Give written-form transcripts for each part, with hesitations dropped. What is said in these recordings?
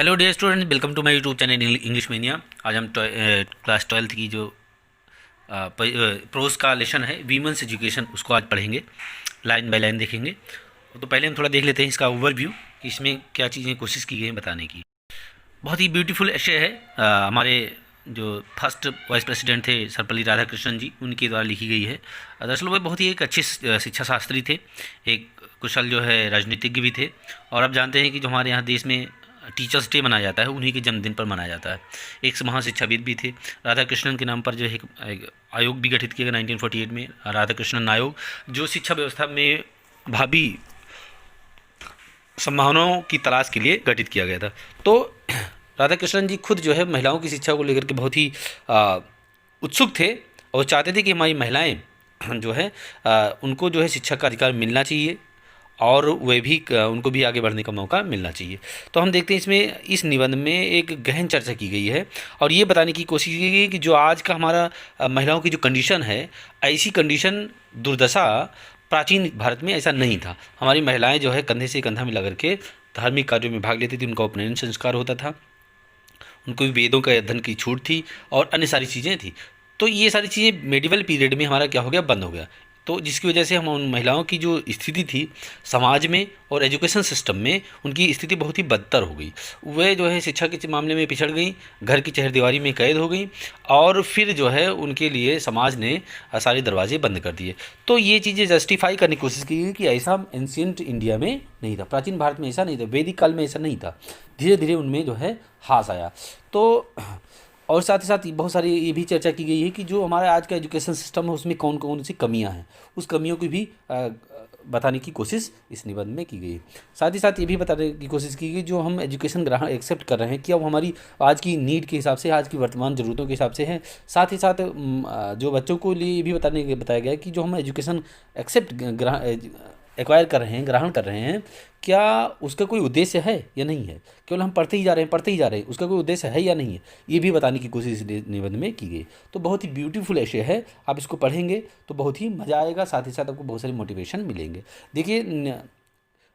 Hello dear students, welcome to my YouTube channel English mania. आज हम class 12th की जो प्रोज का लेसन है वीमेंस एजुकेशन उसको आज पढ़ेंगे, लाइन बाय लाइन देखेंगे। तो पहले हम थोड़ा देख लेते हैं इसका ओवरव्यू कि इसमें क्या चीज़ें कोशिश की गई हैं बताने की। बहुत ही ब्यूटीफुल एशे है। हमारे जो फर्स्ट वाइस प्रेसिडेंट थे सर्वपल्ली राधाकृष्णन जी, उनके द्वारा लिखी गई है। दरअसल वो बहुत ही एक अच्छे शिक्षा शास्त्री थे, एक कुशल जो है राजनीतिज्ञ भी थे। और आप जानते हैं कि जो हमारे यहाँ देश में टीचर्स डे मनाया जाता है उन्हीं के जन्मदिन पर मनाया जाता है। एक महान शिक्षाविद भी थे। राधाकृष्णन के नाम पर जो है एक आयोग भी गठित किया गया 1948 में, राधाकृष्णन आयोग, जो शिक्षा व्यवस्था में भावी संभावनाओं की तलाश के लिए गठित किया गया था। तो राधाकृष्णन जी खुद जो है महिलाओं की शिक्षा को लेकर के बहुत ही उत्सुक थे और चाहते थे कि हमारी महिलाएं जो है उनको जो है शिक्षा का अधिकार मिलना चाहिए और वे भी उनको भी आगे बढ़ने का मौका मिलना चाहिए। तो हम देखते हैं इसमें इस निबंध में एक गहन चर्चा की गई है और ये बताने की कोशिश की गई है कि जो आज का हमारा महिलाओं की जो कंडीशन है, ऐसी कंडीशन दुर्दशा प्राचीन भारत में ऐसा नहीं था। हमारी महिलाएं जो है कंधे से कंधा मिला करके धार्मिक कार्यों में भाग लेती थी, उनका उपनयन संस्कार होता था, उनको भी वेदों का अध्ययन की छूट थी और अन्य सारी चीज़ें थी। तो ये सारी चीज़ें मेडिवल पीरियड में हमारा क्या हो गया, बंद हो गया। तो जिसकी वजह से हम उन महिलाओं की जो स्थिति थी समाज में और एजुकेशन सिस्टम में, उनकी स्थिति बहुत ही बदतर हो गई। वे जो है शिक्षा के मामले में पिछड़ गई, घर की चरदीवारी में कैद हो गई और फिर जो है उनके लिए समाज ने सारे दरवाजे बंद कर दिए। तो ये चीज़ें जस्टिफाई करने की कोशिश की गई कि ऐसा एंशियंट इंडिया में नहीं था, प्राचीन भारत में ऐसा नहीं था, वैदिक काल में ऐसा नहीं था। धीरे धीरे उनमें जो है हास आया। तो और साथ ही साथ बहुत सारी ये भी चर्चा की गई है कि जो हमारा आज का एजुकेशन सिस्टम है उसमें कौन कौन सी कमियां हैं, उस कमियों की भी बताने की कोशिश इस निबंध में की गई है। साथ ही साथ ये भी बताने की कोशिश की गई जो हम एजुकेशन ग्रहण एक्सेप्ट कर रहे हैं कि अब हमारी आज की नीड के हिसाब से, आज की वर्तमान ज़रूरतों के हिसाब से है। साथ ही साथ जो बच्चों को लिए ये भी बताया गया है कि जो हम एजुकेशन एक्सेप्ट एक्वायर कर रहे हैं, ग्रहण कर रहे हैं, क्या उसका कोई उद्देश्य है या नहीं है। केवल हम पढ़ते ही जा रहे हैं, पढ़ते ही जा रहे हैं, उसका कोई उद्देश्य है या नहीं है, ये भी बताने की कोशिश इस निबंध में की गई। तो बहुत ही ब्यूटीफुल ऐसे है, आप इसको पढ़ेंगे तो बहुत ही मज़ा आएगा, साथ ही साथ आपको बहुत सारी मोटिवेशन मिलेंगे। देखिए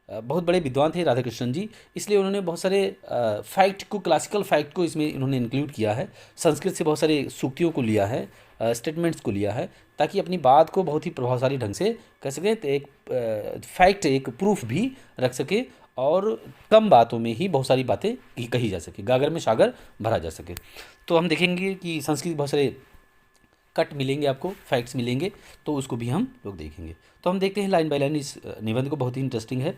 बहुत बड़े विद्वान थे राधाकृष्णन जी, इसलिए उन्होंने बहुत सारे फैक्ट को, क्लासिकल फैक्ट को इसमें इन्होंने इंक्लूड किया है। संस्कृत से बहुत सारे सूक्तियों को लिया है, स्टेटमेंट्स को लिया है, ताकि अपनी बात को बहुत ही प्रभावशाली ढंग से कह सके, तो एक फैक्ट, एक प्रूफ भी रख सके और कम बातों में ही बहुत सारी बातें कही जा सके, गागर में सागर भरा जा सके। तो हम देखेंगे कि संस्कृत बहुत सारे कट मिलेंगे, आपको फैक्ट्स मिलेंगे, तो उसको भी हम लोग देखेंगे। तो हम देखते हैं लाइन बाय लाइन इस निबंध को, बहुत ही इंटरेस्टिंग है।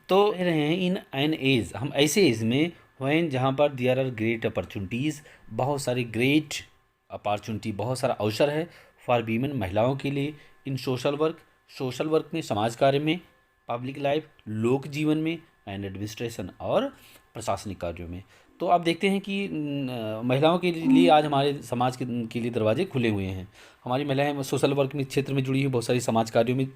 तो कह रहे हैं इन एन एज, हम ऐसे एज में व्हेन जहाँ पर देयर आर ग्रेट अपॉर्चुनिटीज़, बहुत सारी ग्रेट अपॉर्चुनिटी, बहुत सारा अवसर है फॉर वीमेन, महिलाओं के लिए, इन सोशल वर्क, सोशल वर्क में, समाज कार्य में, पब्लिक लाइफ, लोक जीवन में, एंड एडमिनिस्ट्रेशन और प्रशासनिक कार्यों में। तो आप देखते हैं कि महिलाओं के लिए आज हमारे समाज के लिए दरवाजे खुले हुए हैं। हमारी महिलाएं सोशल वर्क में क्षेत्र में जुड़ी हुई, बहुत सारी समाज कार्यों में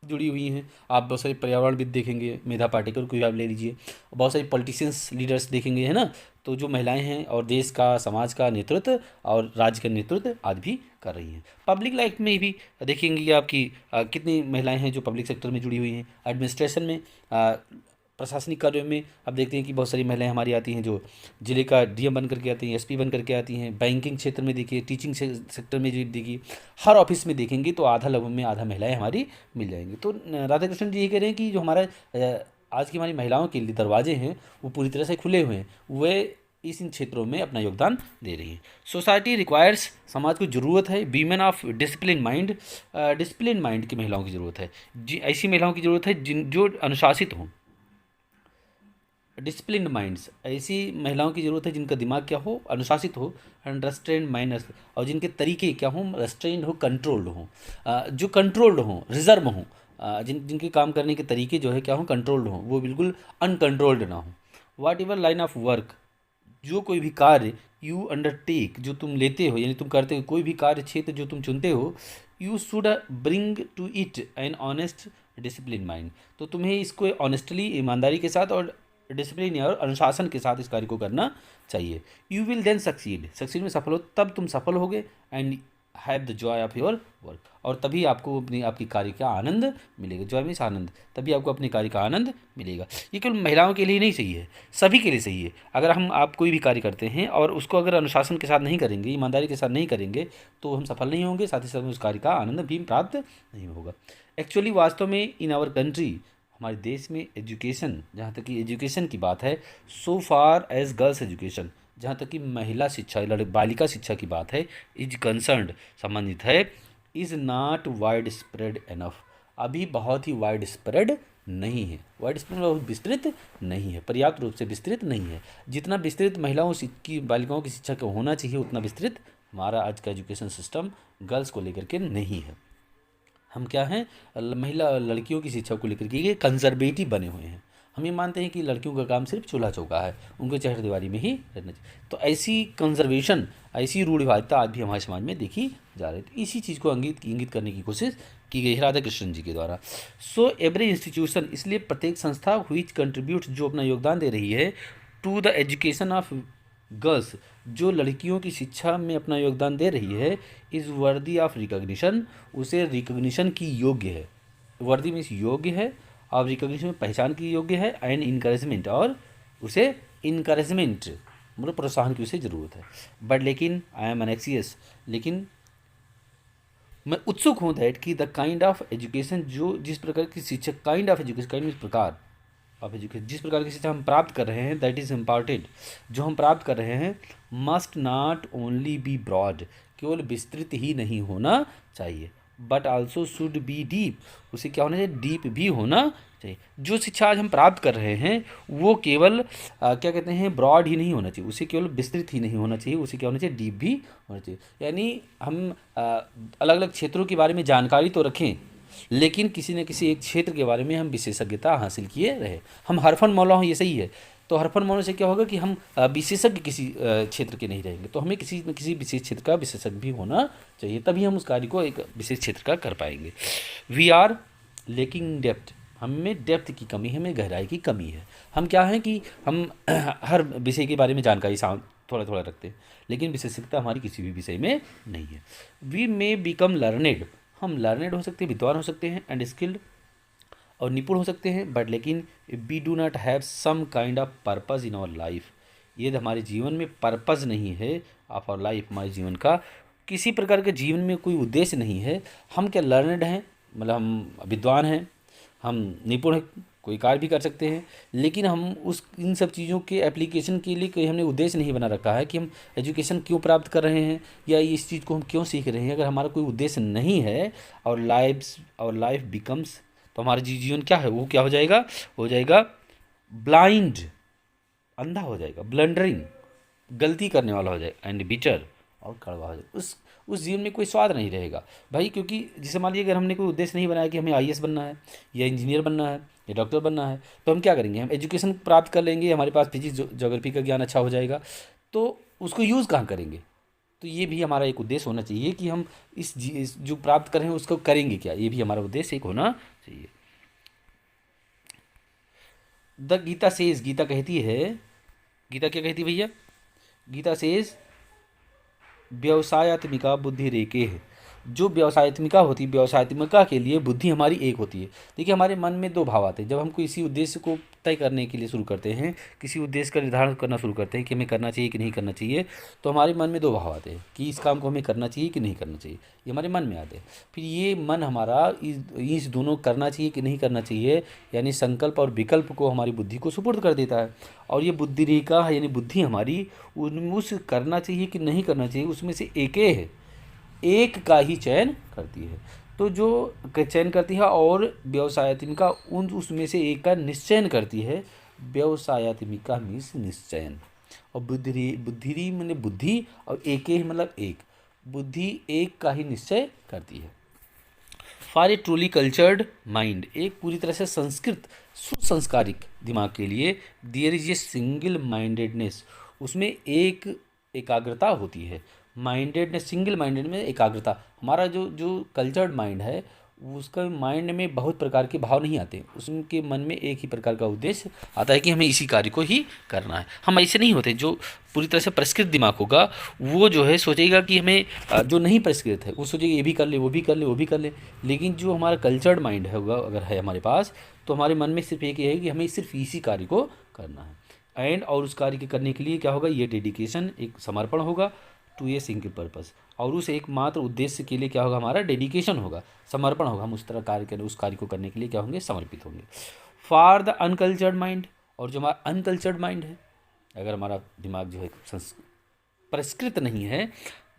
जुड़ी हुई हैं। आप बहुत सारे पर्यावरणविद देखेंगे, मेधा पाटेकर को भी आप ले लीजिए, बहुत सारी पॉलिटिशियंस, लीडर्स देखेंगे, है ना। तो जो महिलाएं हैं और देश का, समाज का नेतृत्व और राज्य का नेतृत्व आज भी कर रही हैं। पब्लिक लाइफ में भी देखेंगे कि आपकी कितनी महिलाएं हैं जो पब्लिक सेक्टर में जुड़ी हुई हैं। एडमिनिस्ट्रेशन में, प्रशासनिक कार्यों में आप देखते हैं कि बहुत सारी महिलाएं हमारी आती हैं जो जिले का डीएम बन करके आती हैं, एसपी बन करके आती हैं। बैंकिंग क्षेत्र में देखिए, टीचिंग सेक्टर में जो देखिए, हर ऑफिस में देखेंगे तो आधा, लगभग में आधा महिलाएं हमारी मिल जाएंगी। तो राधाकृष्णन जी ये कह रहे हैं कि जो हमारा आज की हमारी महिलाओं के लिए दरवाजे हैं वो पूरी तरह से खुले हुए हैं, वे इन क्षेत्रों में अपना योगदान दे रही है। सोसाइटी रिक्वायर्स, समाज को ज़रूरत है women of discipline mind, discipline mind की महिलाओं की ज़रूरत है। ऐसी महिलाओं की ज़रूरत है जो अनुशासित हों। डिसिप्लिन माइंड्स, ऐसी महिलाओं की ज़रूरत है जिनका दिमाग क्या हो, अनुशासित हो, एंड रेस्ट्रेंड माइंड, और जिनके तरीके क्या हों, रेस्ट्रेंड हो, कंट्रोल्ड हों, जो कंट्रोल्ड हों, रिजर्व हों, जिनके काम करने के तरीके जो है क्या हों, कंट्रोल्ड हों, वो बिल्कुल अनकंट्रोल्ड ना हो। वाट एवर लाइन ऑफ वर्क, जो कोई भी कार्य यू अंडरटेक, जो तुम लेते हो, यानी तुम करते हो, कोई भी कार्य क्षेत्र जो तुम चुनते हो, you should bring to it an honest discipline mind, तो तुम्हें इसको ऑनेस्टली, ईमानदारी के साथ और डिसिप्लिन और अनुशासन के साथ इस कार्य को करना चाहिए। You will then succeed, succeed में सफल हो, तब तुम सफल होगे, and have the joy of your work, और तभी आपको आपकी कार्य का आनंद मिलेगा। जॉय मीन्स आनंद, तभी आपको अपने कार्य का आनंद मिलेगा। ये केवल महिलाओं के लिए नहीं सही है, सभी के लिए सही है। अगर आप कोई भी कार्य करते हैं और उसको अगर अनुशासन के साथ नहीं करेंगे, ईमानदारी के साथ नहीं करेंगे, तो हम सफल नहीं होंगे, साथ ही साथ उस कार्य का आनंद भी प्राप्त नहीं होगा। एक्चुअली वास्तव में इन आवर कंट्री, हमारे देश में एजुकेशन, जहाँ तक कि एजुकेशन की बात है, सो फार एज गर्ल्स एजुकेशन, जहाँ तक कि महिला शिक्षा, बालिका शिक्षा की बात है, इज कंसर्न्ड, संबंधित है, is not wide spread enough, अभी बहुत ही वाइड स्प्रेड नहीं है। वाइड स्प्रेड बहुत विस्तृत नहीं है, पर्याप्त रूप से विस्तृत नहीं है। जितना विस्तृत महिलाओं की, बालिकाओं की शिक्षा को होना चाहिए, उतना विस्तृत हमारा आज का एजुकेशन सिस्टम गर्ल्स को लेकर के नहीं है। हम क्या हैं, महिला लड़कियों की शिक्षा को लेकर के ये कंजर्वेटिव बने हुए हैं। हम ये मानते हैं कि लड़कियों का काम सिर्फ चूल्हा चौका है, उनको चहर दीवारी में ही रहना चाहिए। तो ऐसी कंजर्वेशन, ऐसी रूढ़िवादिता आज भी हमारे समाज में देखी जा रही है। तो इसी चीज़ को इंगित करने की कोशिश की गई है राधा कृष्णन जी के द्वारा। सो एवरी इंस्टीट्यूशन, इसलिए प्रत्येक संस्था व्हिच कंट्रीब्यूट, जो अपना योगदान दे रही है, to the education of girls, जो लड़कियों की शिक्षा में अपना योगदान दे रही है, इज़ वर्दी ऑफ रिकग्निशन, उसे रिकग्निशन की योग्य है। वर्दी मीन्स योग्य है, और रिकग्निशन में पहचान की योग्य है, एंड इनकरेजमेंट, और उसे इनकरेजमेंट मतलब प्रोत्साहन की उसे ज़रूरत है। बट लेकिन आई एम एनेक्सियस, लेकिन मैं उत्सुक हूँ दैट कि द काइंड ऑफ एजुकेशन, जो जिस प्रकार की शिक्षा, kind of education, kind means प्रकार ऑफ एजुकेशन, जिस प्रकार की शिक्षा हम प्राप्त कर रहे हैं, दैट इज़ इम्पार्टेड, जो हम प्राप्त कर रहे हैं, must not only be broad, केवल विस्तृत ही नहीं होना चाहिए, but also should be deep, उसे क्या होना चाहिए, डीप भी होना चाहिए। जो शिक्षा आज हम प्राप्त कर रहे हैं वो केवल क्या कहते हैं, ब्रॉड ही नहीं होना चाहिए, उसे केवल विस्तृत ही नहीं होना चाहिए, उसे क्या होना चाहिए, डीप भी होना चाहिए। यानी हम अलग अलग क्षेत्रों के बारे में जानकारी तो रखें, लेकिन किसी न किसी एक क्षेत्र के बारे में हम विशेषज्ञता हासिल किए रहे। हम हरफन मौला हों, ये सही है, तो हरफन मौला से क्या होगा कि हम विशेषज्ञ किसी क्षेत्र के नहीं रहेंगे, तो हमें किसी न किसी विशेष क्षेत्र का विशेषज्ञ भी होना चाहिए, तभी हम उस कार्य को एक विशेष क्षेत्र का कर पाएंगे। वी आर लेकिंग डेप्थ, हमें डेप्थ की कमी है, हमें गहराई की कमी है। हम क्या हैं कि हम हर विषय के बारे में जानकारी थोड़ा थोड़ा रखते हैं, लेकिन विशेषज्ञता हमारी किसी भी विषय में नहीं है। वी मे बिकम लर्नेड, हम लर्नेड हो सकते हैं, विद्वान हो सकते हैं, एंड स्किल्ड और निपुण हो सकते हैं, बट लेकिन we do not have some kind of purpose in our life, यदि हमारे जीवन में पर्पज़ नहीं है ऑफ आवर लाइफ, हमारे जीवन का किसी प्रकार के जीवन में कोई उद्देश्य नहीं है, हम क्या लर्नेड हैं, मतलब हम विद्वान हैं, हम निपुण कोई कार्य भी कर सकते हैं, लेकिन हम उस इन सब चीज़ों के एप्लीकेशन के लिए कोई हमने उद्देश्य नहीं बना रखा है कि हम एजुकेशन क्यों प्राप्त कर रहे हैं या इस चीज़ को हम क्यों सीख रहे हैं। अगर हमारा कोई उद्देश्य नहीं है और लाइफ बिकम्स, तो हमारा जीवन क्या है, वो क्या हो जाएगा ब्लाइंड, अंधा हो जाएगा, ब्लंडरिंग, गलती करने वाला हो जाएगा, एंड बिटर, और कड़वा हो जाएगा। उस जीवन में कोई स्वाद नहीं रहेगा भाई, क्योंकि जैसे मान लीजिए अगर हमने कोई उद्देश्य नहीं बनाया कि हमें आईएएस बनना है या इंजीनियर बनना है या डॉक्टर बनना है, तो हम क्या करेंगे, हम एजुकेशन प्राप्त कर लेंगे, हमारे पास फिजिक्स ज्योग्राफी का ज्ञान अच्छा हो जाएगा, तो उसको यूज़ कहाँ करेंगे। तो ये भी हमारा एक उद्देश्य होना चाहिए कि हम इस जो प्राप्त कर रहे हैं उसको करेंगे क्या, ये भी हमारा उद्देश्य एक होना चाहिए। द गीता सेज, गीता कहती है, गीता क्या कहती है भैया, गीता सेज व्यवसायत्मिका बुद्धि रेके है, जो व्यवसायत्मिका होती है, व्यवसायत्मिका के लिए बुद्धि हमारी एक होती है। देखिए हमारे मन में दो भाव आते हैं, जब हम किसी उद्देश्य को तय करने के लिए शुरू करते हैं, किसी उद्देश्य का निर्धारण करना शुरू करते हैं कि हमें करना चाहिए कि नहीं करना चाहिए, तो हमारे मन में दो भाव आते हैं कि इस काम को हमें करना चाहिए कि नहीं करना चाहिए, ये हमारे मन में आते हैं। फिर ये मन हमारा इस दोनों करना चाहिए कि नहीं करना चाहिए, यानी संकल्प और विकल्प को हमारी बुद्धि को सुपुर्द कर देता है, और ये बुद्धि रेखा यानी बुद्धि हमारी उस करना चाहिए कि नहीं करना चाहिए उसमें से एक का ही चयन करती है। तो जो चयन करती है और व्यवसायत्मिका उसमें से एक का निश्चयन करती है। व्यवसायत्मिका मीन्स निश्चयन, और बुद्धि मतलब बुद्धि, और एक मतलब एक, बुद्धि एक का ही निश्चय करती है। For a truly cultured mind, एक पूरी तरह से संस्कृत सुसंस्कारिक दिमाग के लिए, there is a single mindedness, उसमें एक एकाग्रता होती है। माइंडेडनेस, सिंगल माइंडेड में एकाग्रता, हमारा जो कल्चर्ड माइंड है उसका माइंड में बहुत प्रकार के भाव नहीं आते, उसके मन में एक ही प्रकार का उद्देश्य आता है कि हमें इसी कार्य को ही करना है। हम ऐसे नहीं होते, जो पूरी तरह से परिष्कृत दिमाग होगा वो जो है सोचेगा कि हमें जो नहीं परिष्कृत है वो सोचेगा ये भी कर ले, वो भी कर ले, वो भी कर ले। लेकिन जो हमारा कल्चर्ड माइंड है होगा अगर है हमारे पास, तो हमारे मन में सिर्फ एक ही है कि हमें सिर्फ इसी कार्य को करना है। एंड और उस कार्य के करने के लिए क्या होगा, ये डेडिकेशन, एक समर्पण होगा टू ए सिंगल पर्पस। और उस एकमात्र उद्देश्य के लिए क्या होगा, हमारा डेडिकेशन होगा, समर्पण होगा। हम उस तरह कार्य करें, उस कार्य को करने के लिए क्या होंगे, समर्पित होंगे। फॉर द अनकल्चर्ड माइंड, और जो हमारा अनकल्चर्ड माइंड है, अगर हमारा दिमाग जो है परिष्कृत नहीं है,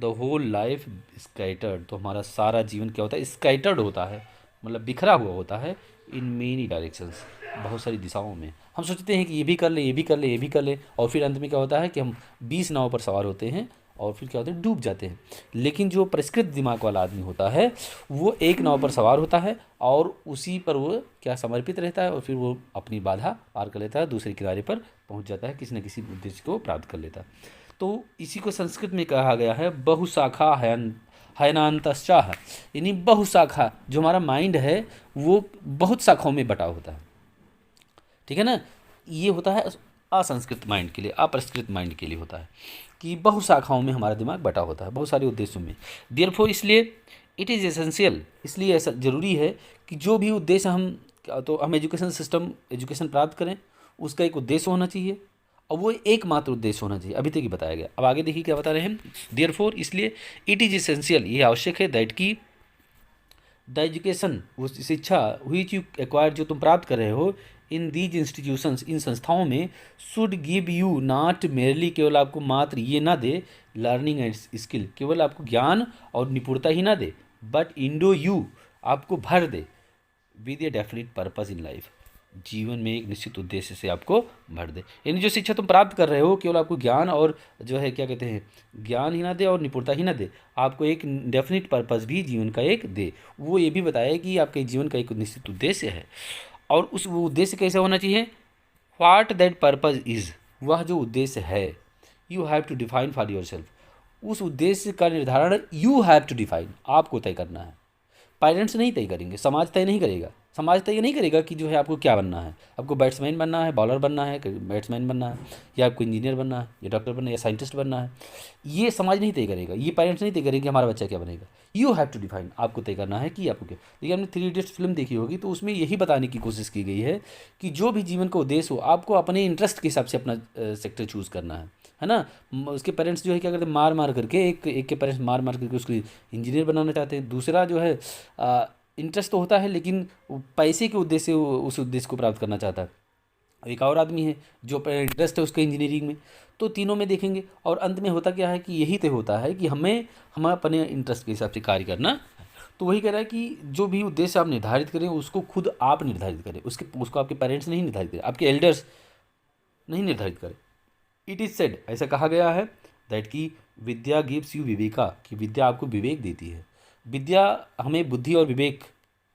द होल लाइफ स्कैटर्ड, तो हमारा सारा जीवन क्या होता है, स्कैटर्ड होता है, मतलब बिखरा हुआ होता है इन मेनी डायरेक्शंस, बहुत सारी दिशाओं में। हम सोचते हैं कि ये भी कर ले, ये भी कर ले, ये भी कर ले, और फिर अंत में क्या होता है कि हम 20 नाव पर सवार होते हैं और फिर क्या होता है, डूब जाते हैं। लेकिन जो परिष्कृत दिमाग वाला आदमी होता है वो एक नाव पर सवार होता है और उसी पर वो क्या समर्पित रहता है, और फिर वो अपनी बाधा पार कर लेता है, दूसरे किनारे पर पहुंच जाता है, किसी न किसी उद्देश्य को प्राप्त कर लेता है। तो इसी को संस्कृत में कहा गया है बहुशाखा हयनांतश्चाह, यानी बहुशाखा, जो हमारा माइंड है वो बहुत शाखाओं में बटा होता है, ठीक है ना। ये होता है असंस्कृत माइंड के लिए, अपरिष्कृत माइंड के लिए होता है कि बहुशाखाओं में हमारा दिमाग बटा होता है, बहुत सारे उद्देश्यों में। देयरफॉर इसलिए इट इज़ एसेंशियल, इसलिए ऐसा ज़रूरी है कि जो भी उद्देश्य हम एजुकेशन प्राप्त करें, उसका एक उद्देश्य होना चाहिए, और वो एकमात्र उद्देश्य होना चाहिए। अभी तक ही बताया गया, अब आगे देखिए क्या बता रहे हैं। देयरफॉर इसलिए इट इज़ एसेंशियल, ये आवश्यक है, दैट की द एजुकेशन, वो शिक्षा व्हिच यू एक्वायर, जो तुम प्राप्त कर रहे हो इन दीज इंस्टीट्यूशंस, इन संस्थाओं में, should give you not merely, केवल आपको मात्र ये ना दे, लर्निंग एंड स्किल, केवल आपको ज्ञान और निपुणता ही ना दे, बट इंडो यू, आपको भर दे with a definite purpose in life, जीवन में एक निश्चित उद्देश्य से आपको भर दे। यानी जो शिक्षा तुम प्राप्त कर रहे हो केवल आपको ज्ञान और जो है क्या कहते हैं, ज्ञान ही ना दे और निपुणता ही ना दे, आपको एक डेफिनेट पर्पस भी जीवन का एक दे। वो ये भी बताया कि आपके जीवन का एक निश्चित उद्देश्य है, और उस वो उद्देश्य कैसे होना चाहिए, व्हाट दैट पर्पस इज़, वह जो उद्देश्य है, you have to define for yourself, उस उद्देश्य का निर्धारण यू हैव टू डिफाइन, आपको तय करना है। पेरेंट्स नहीं तय करेंगे, समाज तय नहीं करेगा, समाज तय नहीं करेगा कि जो है आपको क्या बनना है, आपको बैट्समैन बनना है, बॉलर बनना है, बैट्समैन बनना है, या आपको इंजीनियर बनना है, या डॉक्टर बनना है, या साइंटिस्ट बनना है, ये समाज नहीं तय करेगा, ये पेरेंट्स नहीं तय करेंगे कि हमारा बच्चा क्या बनेगा। यू हैव टू डिफाइन, आपको तय करना है कि आपको क्या। देखिए हमने 3 इडियट्स फिल्म देखी होगी, तो उसमें यही बताने की कोशिश की गई है कि जो भी जीवन का उद्देश्य हो, आपको अपने इंटरेस्ट के हिसाब से अपना सेक्टर चूज़ करना है ना। उसके पेरेंट्स जो है क्या करते हैं, मार मार करके, एक के पेरेंट्स मार मार करके उसको इंजीनियर बनाना चाहते हैं, दूसरा जो है इंटरेस्ट तो होता है लेकिन पैसे के उद्देश्य से उस उद्देश्य को प्राप्त करना चाहता है। एक और आदमी है जो इंटरेस्ट है उसका इंजीनियरिंग में। तो तीनों में देखेंगे, और अंत में होता क्या है कि यही तय होता है कि हम अपने इंटरेस्ट के हिसाब से कार्य करना है। तो वही कह रहा है कि जो भी उद्देश्य आप निर्धारित करें उसको खुद आप निर्धारित करें, उसको आपके पेरेंट्स नहीं निर्धारित करें, आपके एल्डर्स नहीं निर्धारित करें। इट इज़ सेड, ऐसा कहा गया है, दैट की विद्या गिव्स यू विवेका, कि विद्या आपको विवेक देती है। विद्या हमें बुद्धि और विवेक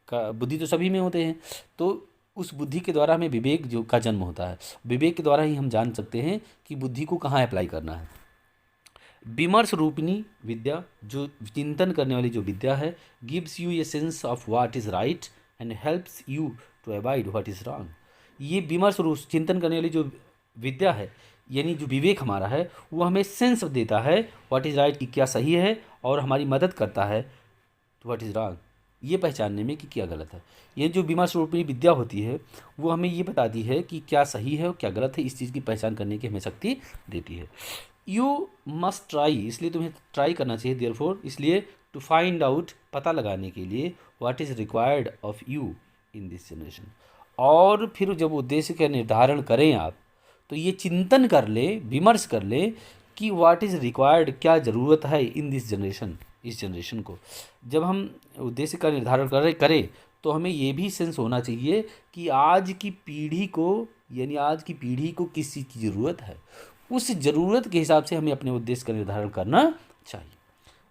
का, बुद्धि तो सभी में होते हैं, तो उस बुद्धि के द्वारा हमें विवेक जो का जन्म होता है, विवेक के द्वारा ही हम जान सकते हैं कि बुद्धि को कहाँ अप्लाई करना है। विमर्श रूपिणी विद्या, जो चिंतन करने वाली जो विद्या है, gives you a sense of what is right and helps you to avoid what is wrong. ये विमर्श रूप चिंतन करने वाली जो विद्या है, यानी जो विवेक हमारा है, वो हमें सेंस देता है व्हाट इज़ राइट, कि क्या सही है, और हमारी मदद करता है टू व्हाट इज़ रॉन्ग, ये पहचानने में कि क्या गलत है। ये जो विमर्श रूपी विद्या होती है वो हमें ये बताती है कि क्या सही है और क्या गलत है, इस चीज़ की पहचान करने की हमें शक्ति देती है। यू मस्ट ट्राई, इसलिए तुम्हें ट्राई करना चाहिए, देयरफॉर इसलिए, टू फाइंड आउट, पता लगाने के लिए, what is required of you in this generation. और फिर जब उद्देश्य का निर्धारण करें आप, तो ये चिंतन कर ले, विमर्श कर ले कि व्हाट इज़ रिक्वायर्ड, क्या ज़रूरत है इन दिस जनरेशन, इस जनरेशन को। जब हम उद्देश्य का निर्धारण करें तो हमें ये भी सेंस होना चाहिए कि आज की पीढ़ी को, यानी आज की पीढ़ी को किस चीज़ की ज़रूरत है, उस ज़रूरत के हिसाब से हमें अपने उद्देश्य का निर्धारण करना चाहिए।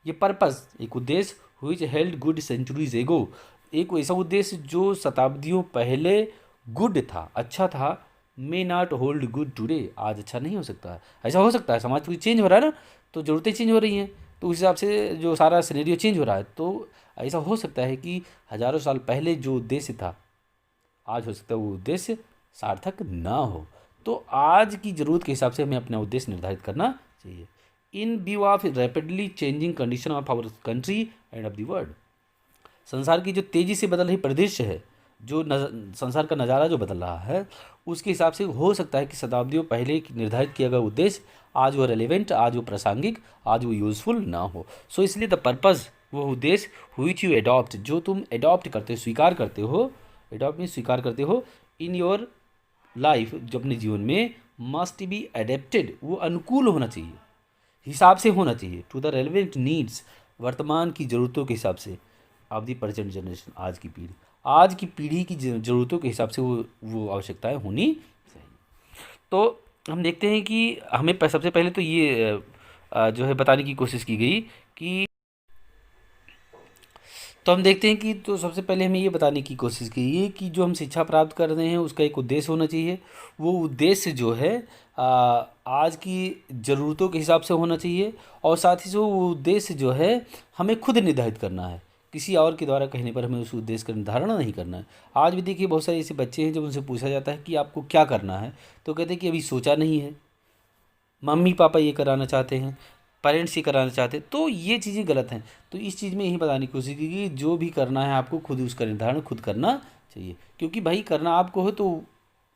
ये पर्पस, एक उद्देश्य व्हिच हेल्ड गुड सेंचुरीज एगो, एक ऐसा उद्देश्य जो शताब्दियों पहले गुड था, अच्छा था, may not hold good today, आज अच्छा नहीं हो सकता है। ऐसा हो सकता है, समाज कुछ चेंज हो रहा है ना, तो ज़रूरतें चेंज हो रही हैं, तो उस हिसाब से जो सारा सिनेरियो चेंज हो रहा है, तो ऐसा हो सकता है कि हज़ारों साल पहले जो उद्देश्य था, आज हो सकता है वो उद्देश्य सार्थक ना हो। तो आज की ज़रूरत के हिसाब से हमें अपना उद्देश्य निर्धारित करना चाहिए, in view of rapidly changing condition of our country and of the world. संसार की जो तेज़ी से बदल रही परिदृश्य है, जो संसार का नज़ारा जो बदल रहा है, उसके हिसाब से हो सकता है कि शताब्दियों पहले निर्धारित किया गया उद्देश्य आज वो रेलेवेंट, आज वो प्रासंगिक, आज वो यूज़फुल ना हो। सो इसलिए द पर्पज़, वो उद्देश्य व्हिच यू एडॉप्ट, जो तुम एडॉप्ट करते हो, स्वीकार करते हो, एडॉप्ट में स्वीकार करते हो, इन योर लाइफ, जो अपने जीवन में, मस्ट बी एडेप्टेड, वो अनुकूल होना चाहिए, हिसाब से होना चाहिए, टू द रेलिवेंट नीड्स, वर्तमान की ज़रूरतों के हिसाब से, ऑफ द प्रेजेंट जनरेशन, आज की पीढ़ी की ज़रूरतों के हिसाब से वो आवश्यकताएं होनी चाहिए। तो हम देखते हैं कि हमें सबसे पहले तो ये जो है बताने की कोशिश की गई कि, तो हम देखते हैं कि, तो सबसे पहले हमें ये बताने की कोशिश की है कि जो हम शिक्षा प्राप्त कर रहे हैं उसका एक उद्देश्य होना चाहिए। वो उद्देश्य जो है आज की ज़रूरतों के हिसाब से होना चाहिए, और साथ ही से वो उद्देश्य जो है हमें खुद निर्धारित करना है, किसी और के द्वारा कहने पर हमें उस उद्देश्य का निर्धारण नहीं करना है। आज भी देखिए बहुत सारे ऐसे बच्चे हैं जब उनसे पूछा जाता है कि आपको क्या करना है, तो कहते हैं कि अभी सोचा नहीं है, मम्मी पापा ये कराना चाहते हैं, पेरेंट्स ये कराना चाहते हैं, तो ये चीज़ें गलत हैं। तो इस चीज़ में यही बताने की कोशिश की कि जो भी करना है आपको खुद उसका निर्धारण खुद करना चाहिए, क्योंकि भाई करना आपको हो तो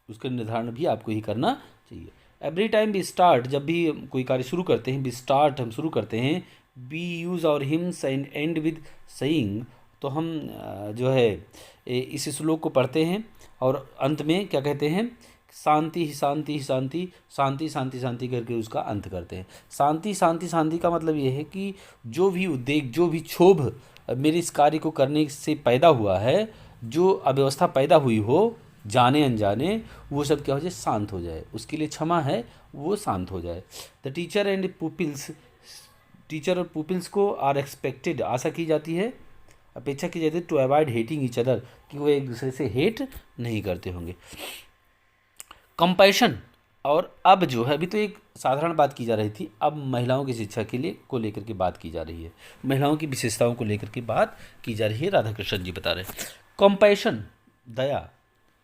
उसका निर्धारण भी आपको ही करना चाहिए। एवरी टाइम वी स्टार्ट, जब भी कोई कार्य शुरू करते हैं, वी स्टार्ट, हम शुरू करते हैं, we use our hymns and end with saying, तो हम जो है इस श्लोक को पढ़ते हैं और अंत में क्या कहते हैं, शांति शांति शांति शांति शांति शांति करके उसका अंत करते हैं। शांति शांति शांति का मतलब ये है कि जो भी उद्वेग, जो भी क्षोभ मेरे इस कार्य को करने से पैदा हुआ है, जो अव्यवस्था पैदा हुई हो जाने अनजाने, वो सब क्या हो जाए, शांत हो जाए, उसके लिए क्षमा है, वो शांत हो जाए। The teacher and pupils, teacher और पुपिल्स को आर एक्सपेक्टेड, आशा की जाती है, अपेक्षा की जाती है, to avoid hating each other, कि वो एक दूसरे से हेट नहीं करते होंगे। कंपैशन, और अब जो है, अभी तो एक साधारण बात की जा रही थी, अब महिलाओं की शिक्षा के लिए को लेकर के बात की जा रही है, महिलाओं की विशेषताओं को लेकर के बात की जा रही है। राधा कृष्ण जी बता रहे हैं कंपैशन, दया,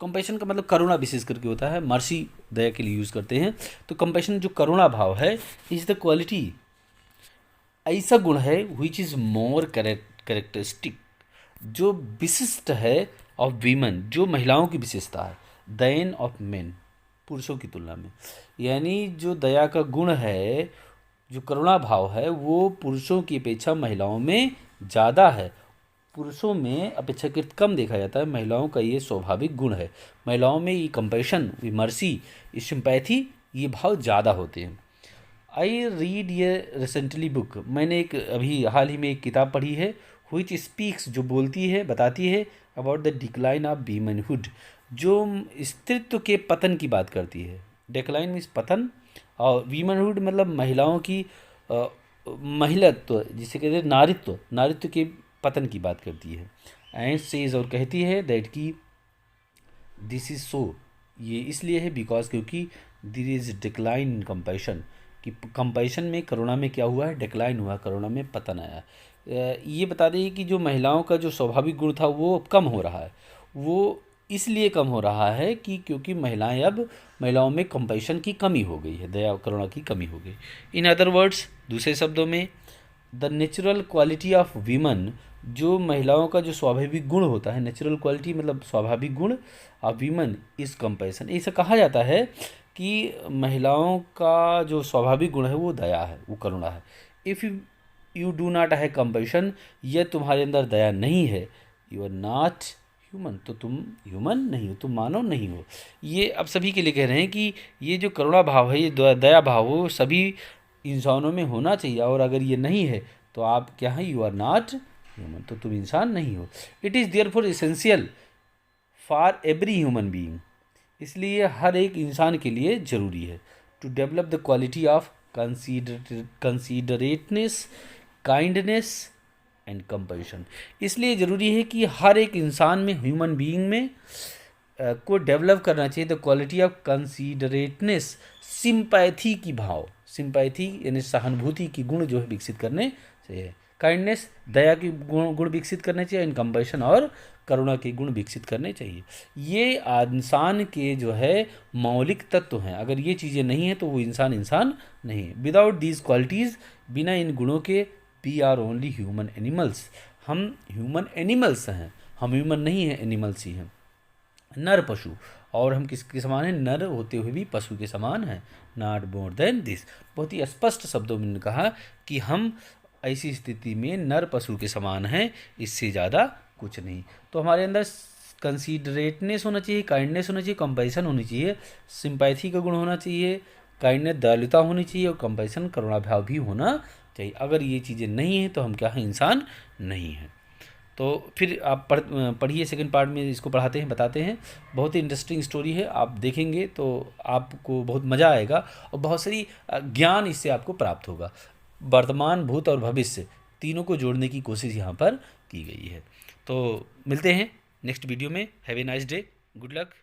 कंपैशन का मतलब करुणा विशेष करके होता है, मर्सी दया के लिए यूज़ करते हैं। तो कंपैशन जो करुणा भाव है, इज द क्वालिटी, ऐसा गुण है विच इज़ मोर कैरेक्टरिस्टिक, जो विशिष्ट है ऑफ वीमन, जो महिलाओं की विशेषता है, देन ऑफ मेन, पुरुषों की तुलना में। यानी जो दया का गुण है, जो करुणा भाव है, वो पुरुषों की अपेक्षा महिलाओं में ज़्यादा है, पुरुषों में अपेक्षाकृत कम देखा जाता है, महिलाओं का ये स्वाभाविक गुण है। महिलाओं में ये कंपैशन, ये मर्सी, ये सिंपैथी, ये भाव ज़्यादा होते हैं। आई रीड ये रिसेंटली बुक, मैंने एक अभी हाल ही में एक किताब पढ़ी है, व्हिच स्पीक्स, जो बोलती है, बताती है, अबाउट द डिक्लाइन ऑफ वीमनहुड, जो स्त्रीत्व के पतन की बात करती है। डिक्लाइन मीन्स पतन, और वीमनहुड मतलब महिलाओं की महिलात्व, जिसे कहते हैं नारित्व, नारित्व के पतन की बात करती है। एंड सेज, और कहती है दैट की दिस इज़ सो, ये इसलिए है बिकॉज, क्योंकि there is decline in compassion, कि कंपैशन में, करुणा में क्या हुआ है, डिक्लाइन हुआ, करुणा में पतन आया। ये बता दें कि जो महिलाओं का जो स्वाभाविक गुण था वो कम हो रहा है, वो इसलिए कम हो रहा है कि क्योंकि महिलाएं, अब महिलाओं में कंपैशन की कमी हो गई है, दया करुणा की कमी हो गई। इन अदर वर्ड्स, दूसरे शब्दों में, the natural quality of women, जो महिलाओं का जो स्वाभाविक गुण होता है, नेचुरल क्वालिटी मतलब स्वाभाविक गुण, ऑफ वीमन इज़ कंपैशन, ऐसा कहा जाता है कि महिलाओं का जो स्वाभाविक गुण है वो दया है, वो करुणा है। इफ़ यू डू नॉट है कंपैशन, यह तुम्हारे अंदर दया नहीं है, यू आर नॉट ह्यूमन, तो तुम ह्यूमन नहीं हो, तुम मानव नहीं हो। ये अब सभी के लिए कह रहे हैं कि ये जो करुणा भाव है, ये दया भाव, वो सभी इंसानों में होना चाहिए, और अगर ये नहीं है तो आप क्या हैं, यू आर नॉट ह्यूमन, तो तुम इंसान नहीं हो। It is therefore essential for every human being, इसलिए हर एक इंसान के लिए ज़रूरी है, to develop the quality of considerateness, kindness and compassion. इसलिए ज़रूरी है कि हर एक इंसान में, ह्यूमन बीइंग में को डेवलप करना चाहिए द क्वालिटी ऑफ कंसीडरेटनेस, सिंपैथी की भाव, सिंपैथी यानी सहानुभूति की गुण जो है विकसित करने चाहिए। काइंडनेस, दया की गुण विकसित करने चाहिए, इन कंपैशन और करुणा के गुण विकसित करने चाहिए। ये इंसान के जो है मौलिक तत्व हैं। अगर ये चीज़ें नहीं हैं तो वो इंसान इंसान नहीं है। विदाउट दीज क्वालिटीज़, बिना इन गुणों के, we are only human animals, हम ह्यूमन एनिमल्स हैं, हम ह्यूमन नहीं हैं, एनिमल्स ही हैं, नर पशु। और हम किसके समान हैं? नर होते हुए भी पशु के समान हैं, नॉट मोर देन दिस। बहुत ही स्पष्ट शब्दों में कहा कि हम ऐसी स्थिति में नर पशु के समान हैं, इससे ज़्यादा कुछ नहीं। तो हमारे अंदर कंसीडरेटनेस होना चाहिए, काइंडनेस होना चाहिए, कंपैशन होनी चाहिए, सिंपैथी का गुण होना चाहिए, काइंडनेस दयालुता होनी चाहिए, और कंपैशन करुणाभाव भी होना चाहिए। अगर ये चीज़ें नहीं हैं तो हम क्या हैं? इंसान नहीं हैं। तो फिर आप पढ़िए, सेकंड पार्ट में इसको पढ़ाते हैं, बताते हैं। बहुत ही इंटरेस्टिंग स्टोरी है, आप देखेंगे तो आपको बहुत मज़ा आएगा और बहुत सारी ज्ञान इससे आपको प्राप्त होगा। वर्तमान, भूत और भविष्य तीनों को जोड़ने की कोशिश यहाँ पर की गई है। तो मिलते हैं नेक्स्ट वीडियो में। Have a nice day, good luck.